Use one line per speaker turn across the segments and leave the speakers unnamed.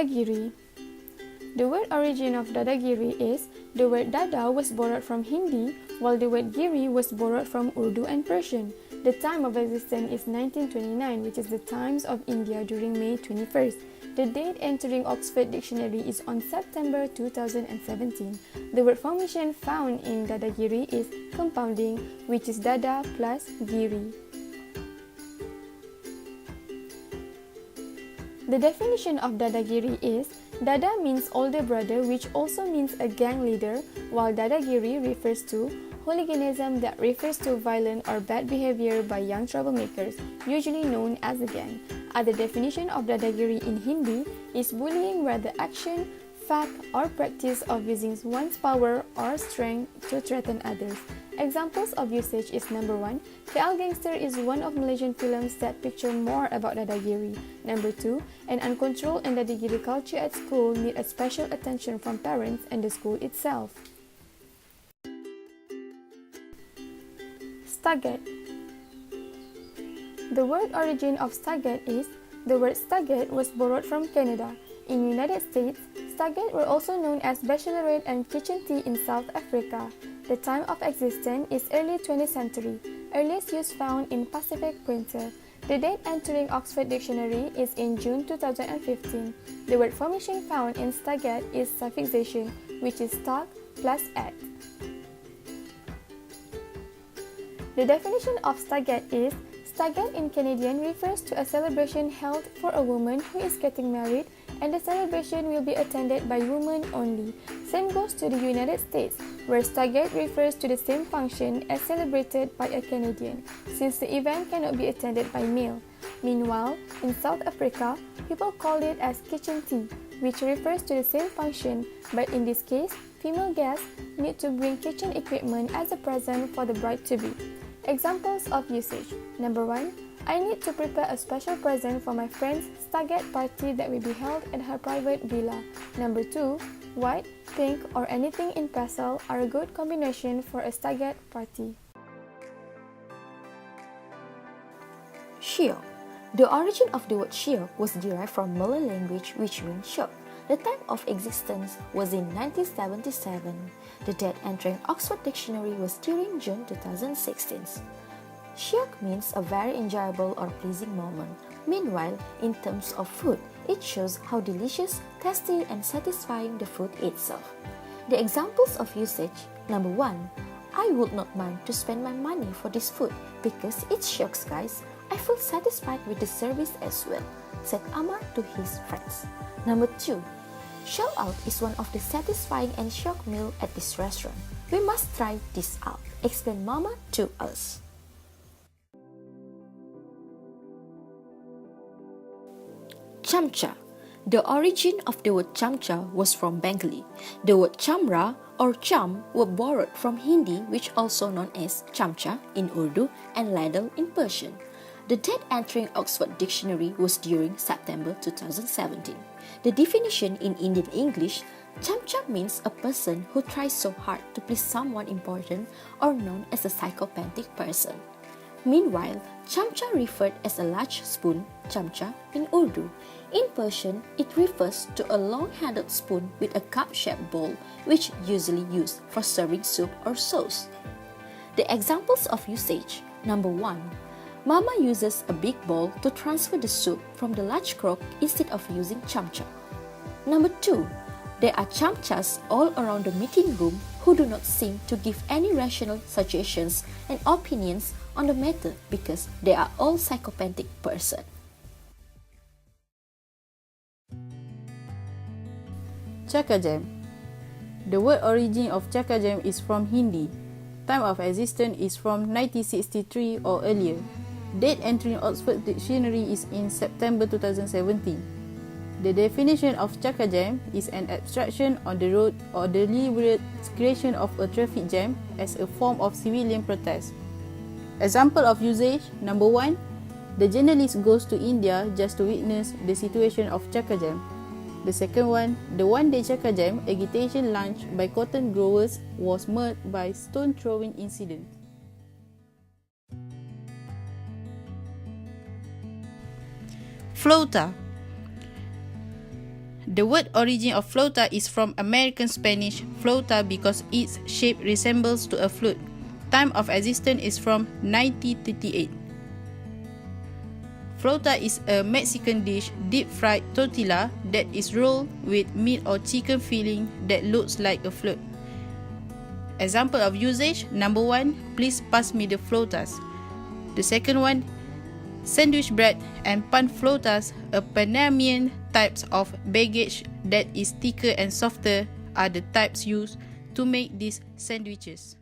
Dadagiri. The word origin of Dadagiri is the word Dada was borrowed from Hindi, while the word Giri was borrowed from Urdu and Persian. The time of existence is 1929, which is the times of India during May 21st. The date entering Oxford Dictionary is on September 2017. The word formation found in Dadagiri is compounding, which is Dada plus Giri. The definition of Dadagiri is Dada means older brother, which also means a gang leader, while Dadagiri refers to hooliganism that refers to violent or bad behavior by young troublemakers, usually known as a gang. Other definition of Dadagiri in Hindi is bullying where the action, fact, or practice of using one's power or strength to threaten others. Examples of usage is number 1. KL Gangster is one of Malaysian films that picture more about Dadagiri. Number 2. An uncontrolled and Dadagiri culture at school need a special attention from parents and the school itself. Stagget. The word origin of stagget is the word stagget was borrowed from Canada. In United States, stagget were also known as bachelorette and kitchen tea in South Africa. The time of existence is early 20th century. Earliest use found in Pacific Printer. The date entering Oxford Dictionary is in June 2015. The word formation found in stagget is suffixation, which is stag plus at. The definition of stagget is stagget in Canadian refers to a celebration held for a woman who is getting married, and the celebration will be attended by women only. Same goes to the United States, where stagget refers to the same function as celebrated by a Canadian, since the event cannot be attended by male. Meanwhile, in South Africa, people call it as kitchen tea, which refers to the same function, but in this case, female guests need to bring kitchen equipment as a present for the bride-to-be. Examples of usage. Number 1. I need to prepare a special present for my friend's stagget party that will be held at her private villa. Number 2. White, pink, or anything in pastel are a good combination for a stagget party.
Shiok. The origin of the word shiok was derived from Malay language which means shock. The time of existence was in 1977. The date entering Oxford Dictionary was during June 2016. Shiok means a very enjoyable or pleasing moment. Meanwhile, in terms of food, it shows how delicious, tasty, and satisfying the food itself. The examples of usage. Number 1. I would not mind to spend my money for this food because it shocks, guys. I feel satisfied with the service as well, said Amar to his friends. Number 2. Shell out is one of the satisfying and shock meal at this restaurant. We must try this out, explained Mama to us. Chamcha. The origin of the word chamcha was from Bengali. The word chamra or cham were borrowed from Hindi, which also known as chamcha in Urdu and ladle in Persian. The date entering Oxford Dictionary was during September 2017. The definition in Indian English, chamcha means a person who tries so hard to please someone important or known as a psychopathic person. Meanwhile, chamcha referred as a large spoon, chamcha, in Urdu. In Persian, it refers to a long-handled spoon with a cup-shaped bowl, which usually used for serving soup or sauce. The examples of usage. Number 1. Mama uses a big bowl to transfer the soup from the large crock instead of using chamcha. Number 2. There are chamchas all around the meeting room who do not seem to give any rational suggestions and opinions on the matter because they are all psychopathic person.
Chakajam. The word origin of Chakajam is from Hindi. Time of existence is from 1963 or earlier. Date entering Oxford Dictionary is in September 2017. The definition of Chakajam is an obstruction on the road or deliberate creation of a traffic jam as a form of civilian protest. Example of usage. Number 1. The journalist goes to India just to witness the situation of Chakajam. The second one, the one-day Chakajam agitation launched by cotton growers was marred by stone-throwing incident.
Flota.
The word origin of flauta is from American Spanish flauta because its shape resembles to a flute. Time of existence is from 1938. Flauta is a Mexican dish, deep-fried tortilla that is rolled with meat or chicken filling that looks like a flute. Example of usage: number 1, please pass me the flautas. The second one, sandwich bread and pan flautas, a Panamanian types of baguette that is thicker and softer, are the types used to make these sandwiches.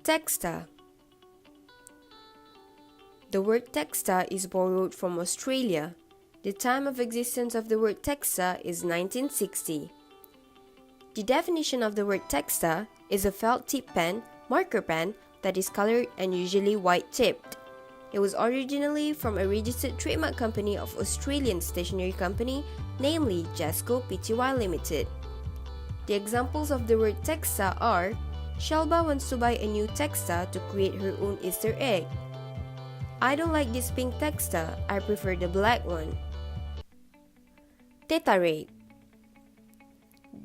Texta. The word texta is borrowed from Australia. The time of existence of the word texta is 1960. The definition of the word texta is a felt tip pen, marker pen, that is colored and usually white tipped. It was originally from a registered trademark company of Australian stationery company, namely Jasco Pty Limited. The examples of the word texta are: Shelba wants to buy a new texta to create her own Easter egg. I don't like this pink texta, I prefer the black one. Tetarate.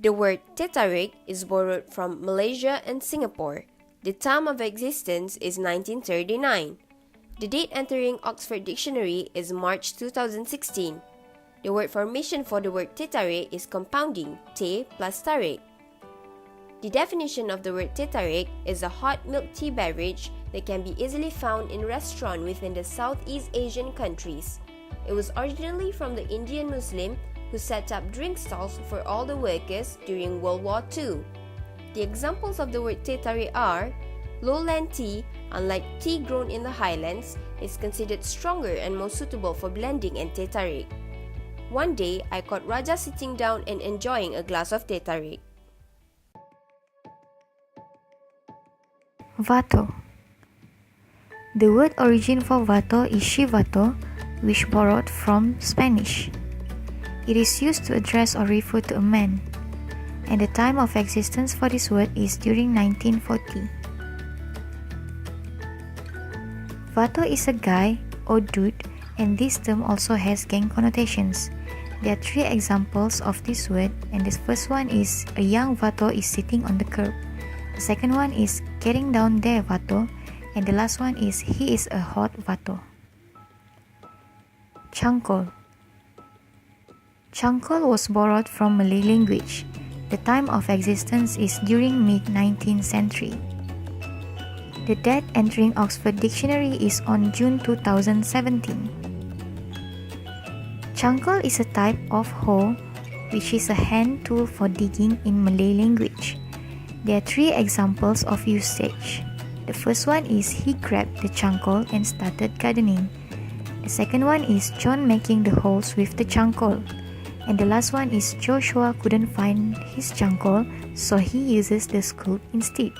The word tetarate is borrowed from Malaysia and Singapore. The time of existence is 1939. The date entering Oxford Dictionary is March 2016. The word formation for the word tetarate is compounding, te plus tarate. The definition of the word tetarate is a hot milk tea beverage that can be easily found in restaurants within the Southeast Asian countries. It was originally from the Indian Muslim who set up drink stalls for all the workers during World War II. The examples of the word tetarate are: lowland tea, unlike tea grown in the highlands, is considered stronger and more suitable for blending and tetarate. One day, I caught Raja sitting down and enjoying a glass of tetarate.
Vato. The word origin for vato is chivato, which borrowed from Spanish. It is used to address or refer to a man, and the time of existence for this word is during 1940. Vato is a guy or dude, and this term also has gang connotations. There are 3 examples of this word, and the first one is a young vato is sitting on the curb. The second one is getting down there vato, and the last one is he is a hot vato. Changkol. Changkol was borrowed from Malay language. The time of existence is during mid-19th century. The date entering Oxford Dictionary is on June 2017. Changkol is a type of hoe, which is a hand tool for digging in Malay language. There are 3 examples of usage. The first one is he grabbed the changkol and started gardening. The second one is John making the holes with the changkol. And the last one is Joshua couldn't find his changkol, so he uses the scoop instead.